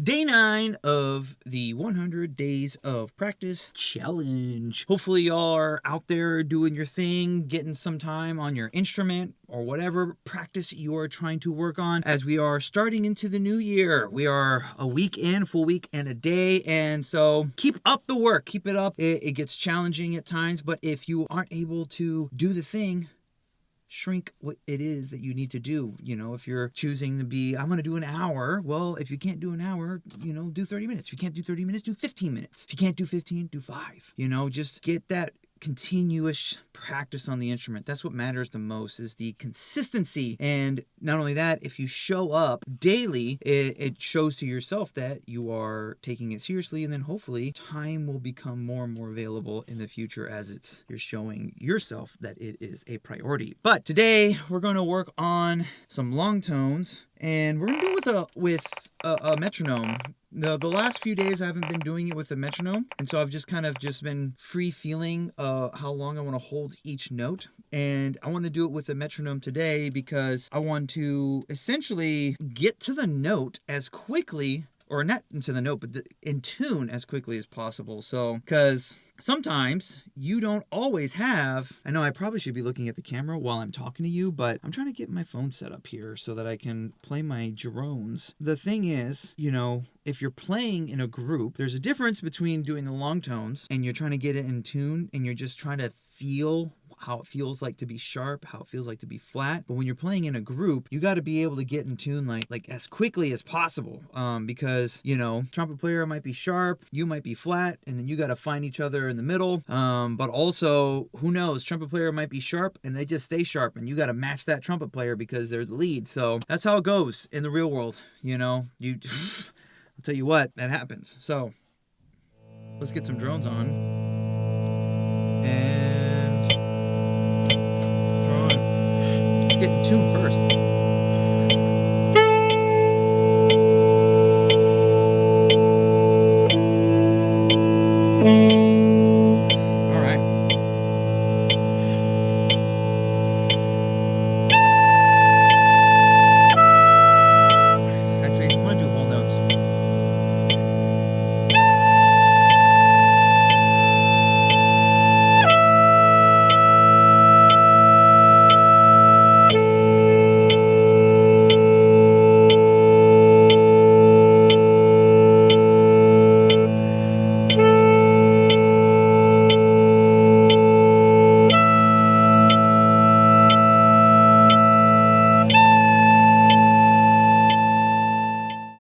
Day 9 of the 100 Days of Practice Challenge. Hopefully y'all are out there doing your thing, getting some time on your instrument or whatever practice you are trying to work on as we are starting into the new year. We are a week in, full week and a day, and so keep up the work. Keep it up. It gets challenging at times, but if you aren't able to do the thing, shrink what it is that you need to do. You know, if you're choosing to be, I'm going to do an hour. Well, if you can't do an hour, do 30 minutes. If you can't do 30 minutes, do 15 minutes. If you can't do 15, do 5. Just get that continuous practice on the instrument. That's what matters the most, is the consistency. And not only that, if you show up daily, it shows to yourself that you are taking it seriously, and then hopefully time will become more and more available in the future as you're showing yourself that it is a priority. But today we're going to work on some long tones, and we're going to do it with a metronome. The last few days I haven't been doing it with a metronome, and so I've just been free feeling how long I want to hold each note. And I want to do it with a metronome today because I want to essentially get to the note as quickly, or not into the note, but in tune as quickly as possible. So, because sometimes you don't always have, I know I probably should be looking at the camera while I'm talking to you, but I'm trying to get my phone set up here so that I can play my drones. The thing is, if you're playing in a group, there's a difference between doing the long tones and you're trying to get it in tune and you're just trying to feel how it feels like to be sharp, how it feels like to be flat. But when you're playing in a group, you got to be able to get in tune like as quickly as possible, because trumpet player might be sharp, you might be flat, and then you got to find each other in the middle. But also, who knows, trumpet player might be sharp and they just stay sharp, and you got to match that trumpet player because they're the lead. So that's how it goes in the real world. I'll tell you what, that happens. So let's get some drones on. And